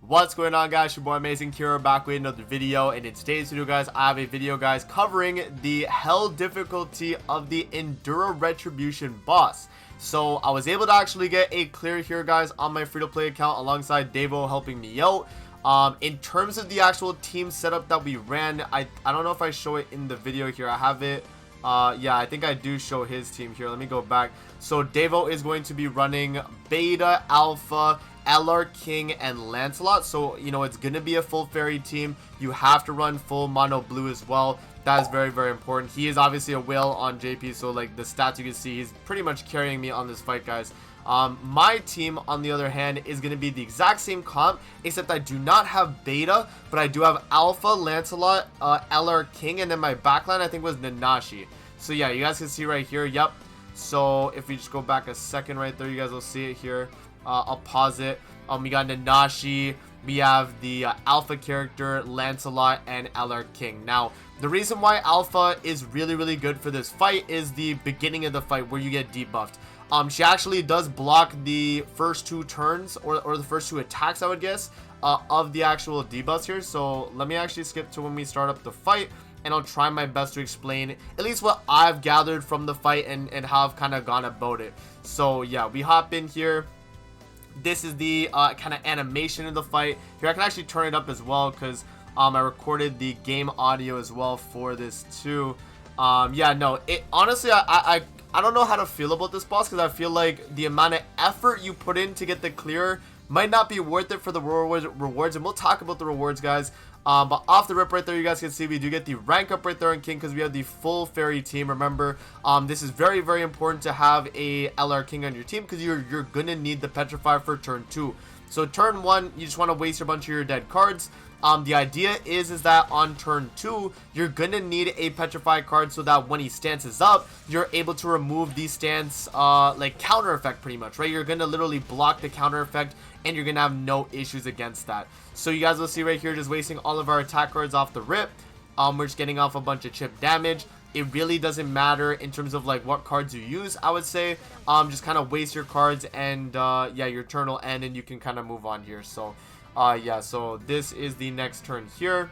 What's going on, guys? Your boy Amazing Kira back with another video, and in today's video, guys, I have a video, guys, covering the hell difficulty of the Indura Retribution boss. So I was able to actually get a clear here, guys, on my free-to-play account alongside Davo helping me out. In terms of the actual team setup that we ran, I don't know if I show it in the video here. I have it. Yeah, I think I do show his team here. Let me go back. So Davo is going to be running Beta, Alpha, LR King, and Lancelot. So, you know, it's going to be a full fairy team. You have to run full mono blue as well. That is very, very important. He is obviously a whale on JP. So, like, the stats you can see, he's pretty much carrying me on this fight, guys. My team, on the other hand, is going to be the exact same comp, except I do not have Beta, but I do have Alpha, Lancelot, LR King, and then my backline, I think, was Nanashi. So, yeah, you guys can see right here. Yep. So, if we just go back a second right there, you guys will see it here. I'll pause it. We got Nanashi. We have the Alpha character, Lancelot, and LR King. Now, the reason why Alpha is really, really good for this fight is the beginning of the fight where you get debuffed. She actually does block the first two turns, or the first two attacks, I would guess, of the actual debuffs here. So, let me actually skip to when we start up the fight, and I'll try my best to explain at least what I've gathered from the fight and how I've kind of gone about it. So, yeah, we hop in here. This is the kind of animation of the fight. Here, I can actually turn it up as well because I recorded the game audio as well for this too. Yeah, no, it honestly, I don't know how to feel about this boss because I feel like the amount of effort you put in to get the clear might not be worth it for the rewards, and we'll talk about the rewards, guys. But off the rip right there, you guys can see we do get the rank up right there in King because we have the full fairy team. Remember, this is very, very important to have a LR King on your team because you're gonna need the Petrify for turn 2. So turn 1, you just want to waste a bunch of your dead cards. The idea is that on turn 2, you're gonna need a Petrify card so that when he stances up, you're able to remove the stance like counter effect pretty much, right? You're gonna literally block the counter effect and you're gonna have no issues against that. So you guys will see right here, just wasting all of our attack cards off the rip. We're just getting off a bunch of chip damage. It really doesn't matter in terms of like what cards you use, I would say. Just kind of waste your cards and yeah, your turn will end and you can kind of move on here. So yeah, so this is the next turn here.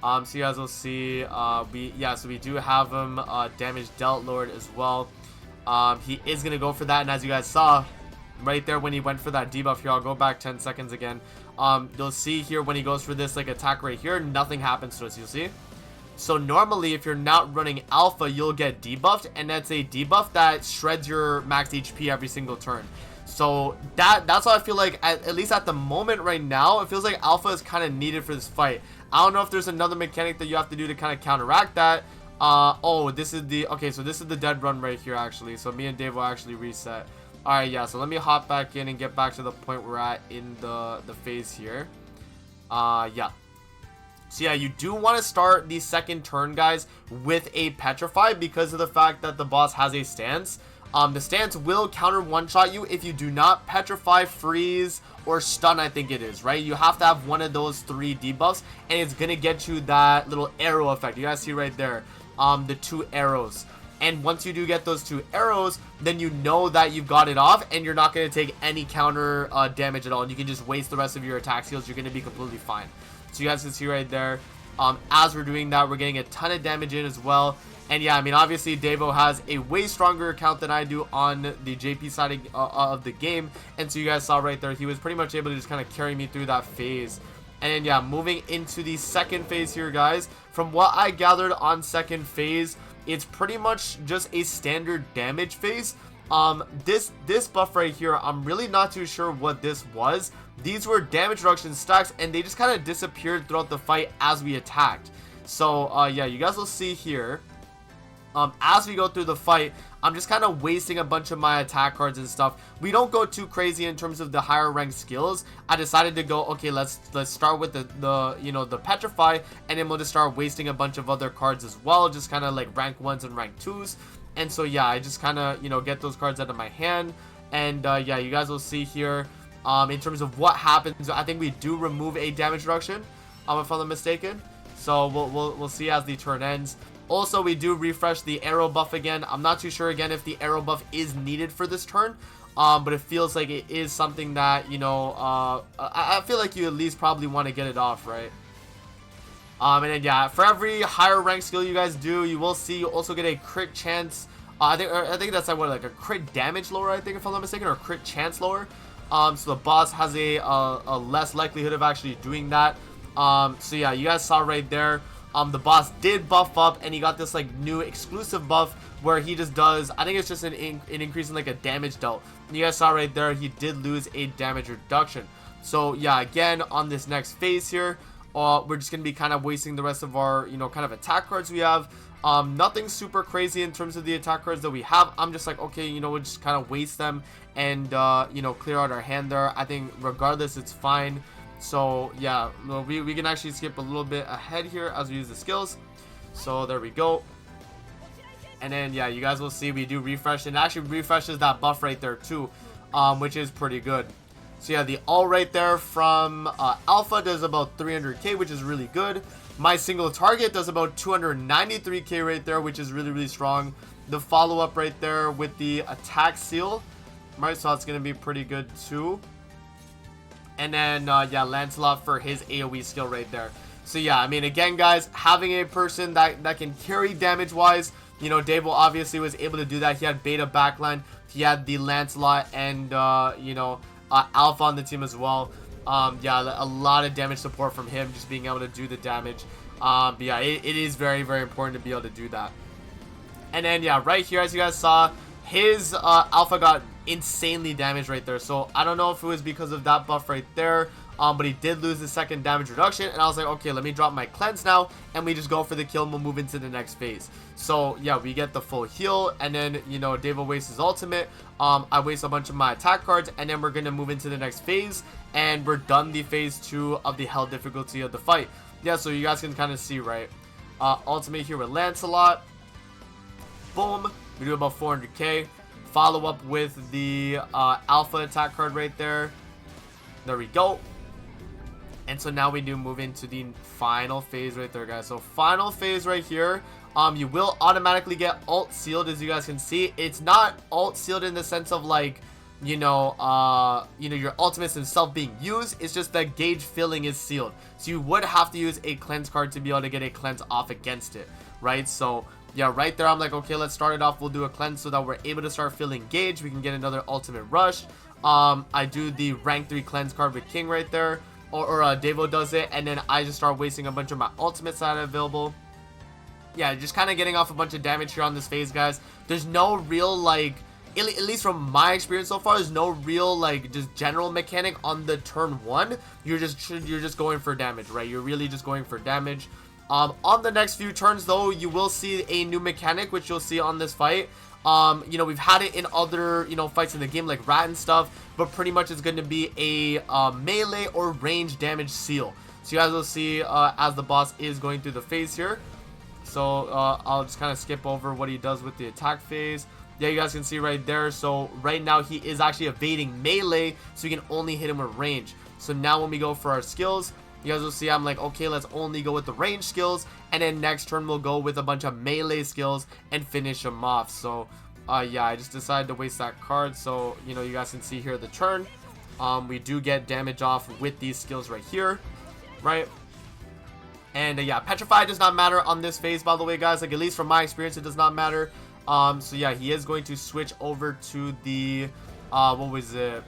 So you guys will see so we do have him damage dealt Lord as well. He is gonna go for that, and as you guys saw right there when he went for that debuff here, I'll go back 10 seconds again. You'll see here when he goes for this like attack right here, nothing happens to us, you'll see. So normally if you're not running Alpha, you'll get debuffed, and that's a debuff that shreds your max HP every single turn. So that's why I feel like at least at the moment right now, it feels like Alpha is kind of needed for this fight. I don't know if there's another mechanic that you have to do to kind of counteract that. Oh, this is the okay, so this is the dead run right here actually. So me and Dave will actually reset. Alright, yeah, so let me hop back in and get back to the point we're at in the phase here. Yeah. So yeah, you do want to start the second turn, guys, with a Petrify because of the fact that the boss has a stance. The stance will counter one-shot you if you do not Petrify, Freeze, or Stun, I think it is, right? You have to have one of those 3 debuffs, and it's going to get you that little arrow effect. You guys see right there, the 2 arrows. And once you do get those 2 arrows, then you know that you've got it off, and you're not going to take any counter damage at all. And you can just waste the rest of your attack skills. You're going to be completely fine. So you guys can see right there, as we're doing that, we're getting a ton of damage in as well. And yeah, I mean, obviously, Davo has a way stronger account than I do on the JP side of the game. And so you guys saw right there, he was pretty much able to just kind of carry me through that phase. And then, yeah, moving into the second phase here, guys. From what I gathered on second phase, it's pretty much just a standard damage phase. This buff right here, I'm really not too sure what this was. These were damage reduction stacks, and they just kind of disappeared throughout the fight as we attacked. So, yeah, you guys will see here. As we go through the fight, I'm just kind of wasting a bunch of my attack cards and stuff. We don't go too crazy in terms of the higher ranked skills. I decided to go, okay, let's start with the Petrify, and then we'll just start wasting a bunch of other cards as well, just kind of like rank 1s and rank 2s. And so yeah, I just kind of get those cards out of my hand. And yeah, you guys will see here in terms of what happens. I think we do remove a damage reduction, if I'm not mistaken. So we'll see as the turn ends. Also, we do refresh the arrow buff again. I'm not too sure again if the arrow buff is needed for this turn. but it feels like it is something that, you know, I feel like you at least probably want to get it off, right? And then yeah, for every higher rank skill you guys do, you will see you also get a crit chance. I think that's like what, like a crit damage lower, I think, if I'm not mistaken, or a crit chance lower. So the boss has a less likelihood of actually doing that. So yeah, you guys saw right there. The boss did buff up, and he got this like new exclusive buff where he just does, I think it's just an increase in like a damage dealt. And you guys saw right there, he did lose a damage reduction. So yeah, again, on this next phase here, we're just going to be kind of wasting the rest of our, you know, kind of attack cards we have. Nothing super crazy in terms of the attack cards that we have. I'm just like, okay, you know, we'll just kind of waste them and, you know, clear out our hand there. I think regardless, it's fine. So yeah, we can actually skip a little bit ahead here as we use the skills. So there we go. And then yeah, you guys will see we do refresh, and it actually refreshes that buff right there too, which is pretty good. So yeah, the all right there from Alpha does about 300k, which is really good. My single target does about 293k right there, which is really, really strong. The follow-up right there with the attack seal, right, so that's going to be pretty good too. And then, yeah, Lancelot for his AoE skill right there. So yeah, I mean, again, guys, having a person that can carry damage-wise, you know, Davo obviously was able to do that. He had Beta backline, he had the Lancelot, and, you know, Alpha on the team as well. Yeah, a lot of damage support from him, just being able to do the damage. But yeah, it is very, very important to be able to do that. And then yeah, right here, as you guys saw, his Alpha got insanely damaged right there. So I don't know if it was because of that buff right there, but he did lose the second damage reduction, and I was like, okay, let me drop my cleanse now, and we just go for the kill, and we'll move into the next phase. So yeah, we get the full heal, and then, you know, Davo wastes his ultimate. I waste a bunch of my attack cards, and then we're gonna move into the next phase, and we're done the phase 2 of the hell difficulty of the fight. Yeah, so you guys can kind of see, right? Ultimate here with Lancelot. Boom, we do about 400k. Follow up with the Alpha attack card right there. There we go. And so now we do move into the final phase right there, guys. So final phase right here, you will automatically get alt sealed, as you guys can see. It's not alt sealed in the sense of like, you know, your ultimates themselves being used. It's just that gauge filling is sealed. So you would have to use a cleanse card to be able to get a cleanse off against it, right? So yeah, right there, I'm like, okay, let's start it off. We'll do a cleanse so that we're able to start filling gauge. We can get another ultimate rush. I do the rank 3 cleanse card with King right there, or Davo does it, and then I just start wasting a bunch of my ultimates that are available. Yeah, just kind of getting off a bunch of damage here on this phase, guys. There's no real, like, at least from my experience so far, there's no real, like, just general mechanic on the turn 1. You're just going for damage, right? You're really just going for damage. On the next few turns, though, you will see a new mechanic, which you'll see on this fight. You know, we've had it in other, you know, fights in the game, like Rat and stuff, but pretty much it's going to be a melee or range damage seal. So you guys will see as the boss is going through the phase here. So I'll just kind of skip over what he does with the attack phase. Yeah, you guys can see right there. So right now he is actually evading melee, so you can only hit him with range. So now when we go for our skills, you guys will see I'm like, okay, let's only go with the range skills, and then next turn we'll go with a bunch of melee skills and finish them off. So yeah, I just decided to waste that card. So, you know, you guys can see here the turn. We do get damage off with these skills right here, right? And yeah, Petrify does not matter on this phase, by the way, guys. Like, at least from my experience, it does not matter. So yeah, he is going to switch over to the what was it?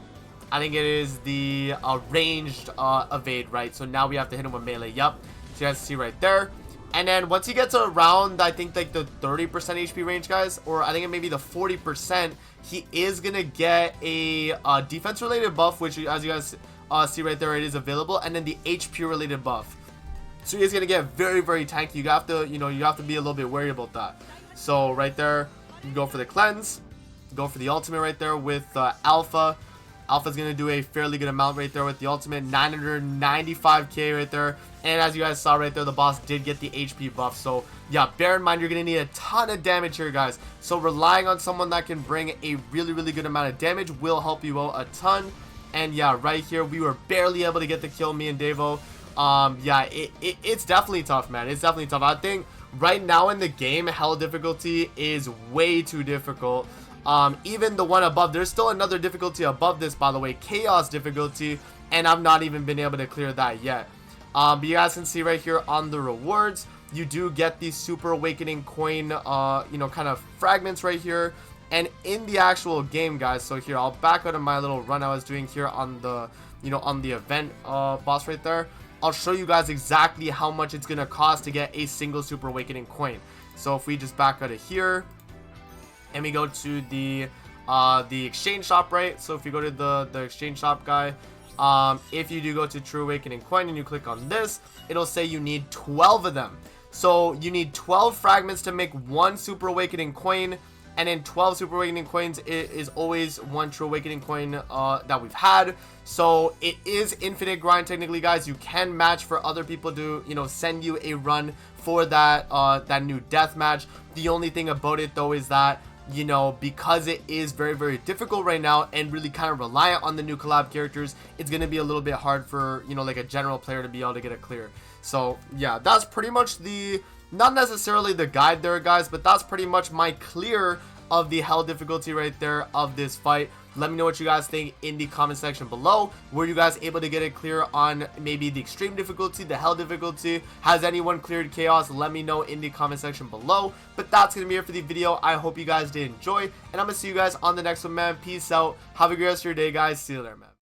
I think it is the ranged evade, right? So now we have to hit him with melee. Yep. So you guys see right there. And then once he gets around, I think like the 30% HP range, guys, or I think it may be the 40%, he is gonna get a defense related buff, which as you guys see right there, it is available, and then the HP related buff. So he's gonna get very, very tanky. You have to, you know, you have to be a little bit wary about that. So right there, you go for the cleanse, go for the ultimate right there with Alpha. Alpha's going to do a fairly good amount right there with the ultimate, 995k right there. And as you guys saw right there, the boss did get the HP buff. So yeah, bear in mind, you're going to need a ton of damage here, guys. So relying on someone that can bring a really, really good amount of damage will help you out a ton. And yeah, right here, we were barely able to get the kill, me and Davo. Yeah, it's definitely tough, man. It's definitely tough. I think right now in the game, hell difficulty is way too difficult. Even the one above, there's still another difficulty above this, by the way, chaos difficulty, and I've not even been able to clear that yet. But you guys can see right here on the rewards, you do get these super awakening coin, kind of fragments right here. And in the actual game, guys, so here, I'll back out of my little run I was doing here on the, on the event boss right there. I'll show you guys exactly how much it's going to cost to get a single super awakening coin. So if we just back out of here and we go to the exchange shop, right? So if you go to the exchange shop guy, if you do go to True Awakening Coin and you click on this, it'll say you need 12 of them. So you need 12 fragments to make one Super Awakening Coin, and then 12 Super Awakening Coins is always one True Awakening Coin that we've had. So it is infinite grind technically, guys. You can match for other people to, send you a run for that new death match. The only thing about it though is that, because it is very, very difficult right now and really kind of reliant on the new collab characters, it's going to be a little bit hard for, like a general player to be able to get it clear. So yeah, that's pretty much not necessarily the guide there, guys, but that's pretty much my clear of the hell difficulty right there of this fight. Let me know what you guys think in the comment section below. Were you guys able to get it clear on maybe the extreme difficulty, the hell difficulty? Has anyone cleared chaos? Let me know in the comment section below. But that's gonna be it for the video. I hope you guys did enjoy, and I'm gonna see you guys on the next one, man. Peace out. Have a great rest of your day, guys. See you there, man.